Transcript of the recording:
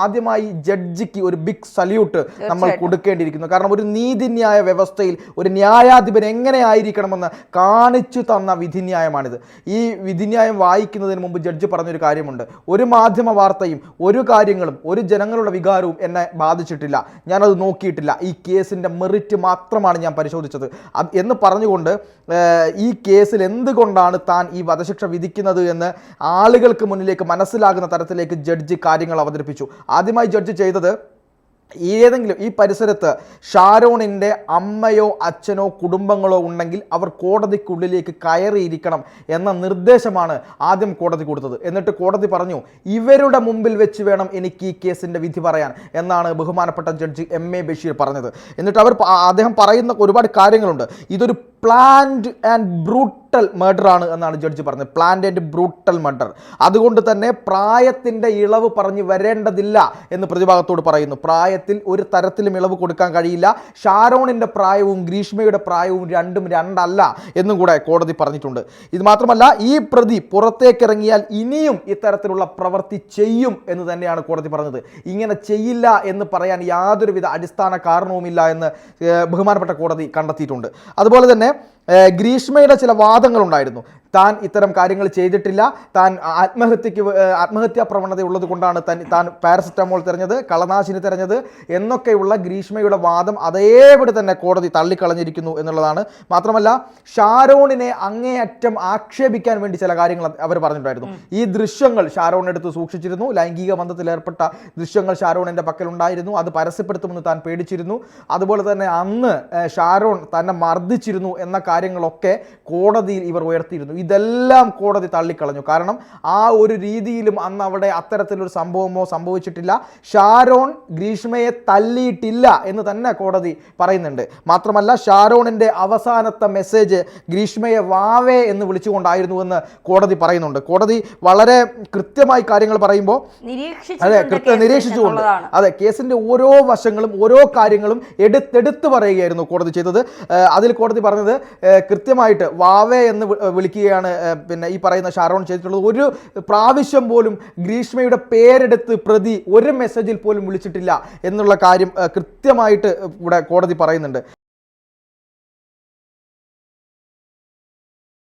ആദ്യമായി ജഡ്ജിക്ക് ഒരു big salute നമ്മൾ കൊടുക്കേണ്ടിയിരിക്കുന്നു. കാരണം ഒരു നീതിന്യായ വ്യവസ്ഥയിൽ ഒരു ന്യായാധിപൻ എങ്ങനെയായിരിക്കണമെന്ന് കാണിച്ചു തന്ന വിധിന്യായമാണിത്. ഈ വിധിന്യായം വായിക്കുന്നതിന് മുമ്പ് ജഡ്ജി പറഞ്ഞൊരു കാര്യമുണ്ട്. ഒരു മാധ്യമ വാർത്തയും ഒരു കാര്യങ്ങളും ഒരു ജനങ്ങളുടെ വികാരവും എന്നെ ബാധിച്ചിട്ടില്ല, ഞാനത് നോക്കിയിട്ടില്ല, ഈ കേസിൻ്റെ മെറിറ്റ് മാത്രമാണ് ഞാൻ പരിശോധിച്ചത് എന്ന് പറഞ്ഞുകൊണ്ട് ഈ കേസിൽ എന്തുകൊണ്ടാണ് താൻ ഈ വധശിക്ഷ വിധിക്കുന്നത് എന്ന് ആളുകൾക്ക് മുന്നിലേക്ക് മനസ്സിലാകുന്ന തരത്തിലേക്ക് ജഡ്ജി കാര്യങ്ങൾ അവതരിപ്പിച്ചു. ആദ്യമായി ജഡ്ജി ചെയ്തത്, ഏതെങ്കിലും ഈ പരിസരത്ത് ഷാരോണിൻ്റെ അമ്മയോ അച്ഛനോ കുടുംബങ്ങളോ ഉണ്ടെങ്കിൽ അവർ കോടതിക്കുള്ളിലേക്ക് കയറിയിരിക്കണം എന്ന നിർദ്ദേശമാണ് ആദ്യം കോടതി കൊടുത്തത്. എന്നിട്ട് കോടതി പറഞ്ഞു, ഇവരുടെ മുമ്പിൽ വെച്ച് വേണം എനിക്ക് ഈ കേസിൻ്റെ വിധി പറയാൻ എന്നാണ് ബഹുമാനപ്പെട്ട ജഡ്ജി MA ബഷീർ പറഞ്ഞത്. എന്നിട്ട് അദ്ദേഹം പറയുന്ന ഒരുപാട് കാര്യങ്ങളുണ്ട്. ഇതൊരു പ്ലാൻഡ് ആൻഡ് ബ്രൂട്ടൽ മർഡർ ആണ് എന്നാണ് ജഡ്ജി പറഞ്ഞത്. Planned and brutal murder. അതുകൊണ്ട് തന്നെ പ്രായത്തിൻ്റെ ഇളവ് പറഞ്ഞു വരേണ്ടതില്ല എന്ന് പ്രതിഭാഗത്തോട് പറയുന്നു. പ്രായത്തിൽ ഒരു തരത്തിലും ഇളവ് കൊടുക്കാൻ കഴിയില്ല. ഷാരോണിൻ്റെ പ്രായവും ഗ്രീഷ്മയുടെ പ്രായവും രണ്ടും രണ്ടല്ല എന്നും കൂടെ കോടതി പറഞ്ഞിട്ടുണ്ട്. ഇത് മാത്രമല്ല, ഈ പ്രതി പുറത്തേക്കിറങ്ങിയാൽ ഇനിയും ഇത്തരത്തിലുള്ള പ്രവൃത്തി ചെയ്യും എന്ന് തന്നെയാണ് കോടതി പറഞ്ഞത്. ഇങ്ങനെ ചെയ്യില്ല എന്ന് പറയാൻ യാതൊരുവിധ അടിസ്ഥാന കാരണവുമില്ല എന്ന് ബഹുമാനപ്പെട്ട കോടതി കണ്ടെത്തിയിട്ടുണ്ട്. അതുപോലെ തന്നെ ഗ്രീഷ്മയുടെ ചില വാദങ്ങളുണ്ടായിരുന്നു. താൻ ഇത്തരം കാര്യങ്ങൾ ചെയ്തിട്ടില്ല, താൻ ആത്മഹത്യാ പ്രവണത ഉള്ളത് കൊണ്ടാണ് താൻ പാരസെറ്റമോൾ തിരഞ്ഞത്, കളനാശിനി തിരഞ്ഞത് എന്നൊക്കെയുള്ള ഗ്രീഷ്മയുടെ വാദം അതേപടി തന്നെ കോടതി തള്ളിക്കളഞ്ഞിരിക്കുന്നു എന്നുള്ളതാണ്. മാത്രമല്ല, ഷാരോണിനെ അങ്ങേയറ്റം ആക്ഷേപിക്കാൻ വേണ്ടി ചില കാര്യങ്ങൾ അവർ പറഞ്ഞിട്ടുണ്ടായിരുന്നു. ഈ ദൃശ്യങ്ങൾ ഷാരോണെടുത്ത് സൂക്ഷിച്ചിരുന്നു, ലൈംഗിക ബന്ധത്തിലേർപ്പെട്ട ദൃശ്യങ്ങൾ ഷാരോണിൻ്റെ പക്കലുണ്ടായിരുന്നു, അത് പരസ്യപ്പെടുത്തുമെന്ന് താൻ പേടിച്ചിരുന്നു. അതുപോലെ തന്നെ അന്ന് ഷാരോൺ തന്നെ മർദ്ദിച്ചിരുന്നു എന്ന കാര്യങ്ങളൊക്കെ കോടതിയിൽ ഇവർ ഉയർത്തിയിരുന്നു. ഇതെല്ലാം കോടതി തള്ളിക്കളഞ്ഞു. കാരണം ആ ഒരു രീതിയിലും അന്ന് അവിടെ അത്തരത്തിലൊരു സംഭവമോ സംഭവിച്ചിട്ടില്ല. ഷാരോൺ ഗ്രീഷ്മയെ തല്ലിയിട്ടില്ല എന്ന് തന്നെ കോടതി പറയുന്നുണ്ട്. മാത്രമല്ല, ഷാരോണിൻ്റെ അവസാനത്തെ മെസ്സേജ് ഗ്രീഷ്മയെ വാവേ എന്ന് വിളിച്ചുകൊണ്ടായിരുന്നുവെന്ന് കോടതി പറയുന്നുണ്ട്. കോടതി വളരെ കൃത്യമായി കാര്യങ്ങൾ പറയുമ്പോൾ നിരീക്ഷിച്ചുകൊണ്ട് കേസിൻ്റെ ഓരോ വശങ്ങളും ഓരോ കാര്യങ്ങളും എടുത്തെടുത്ത് പറയുകയായിരുന്നു കോടതി ചെയ്തത്. അതിൽ കോടതി പറഞ്ഞത് കൃത്യമായിട്ട് വാവേ എന്ന് വിളിക്കുകയാണ് പിന്നെ ഈ പറയുന്ന ഷാരോൺ ചെയ്തിട്ടുള്ളത്. ഒരു പ്രാവശ്യം പോലും ഗ്രീഷ്മയുടെ പേരെടുത്ത് പ്രതി ഒരു മെസ്സേജിൽ പോലും വിളിച്ചിട്ടില്ല എന്നുള്ള കാര്യം കൃത്യമായിട്ട് ഇവിടെ കോടതി പറയുന്നുണ്ട്.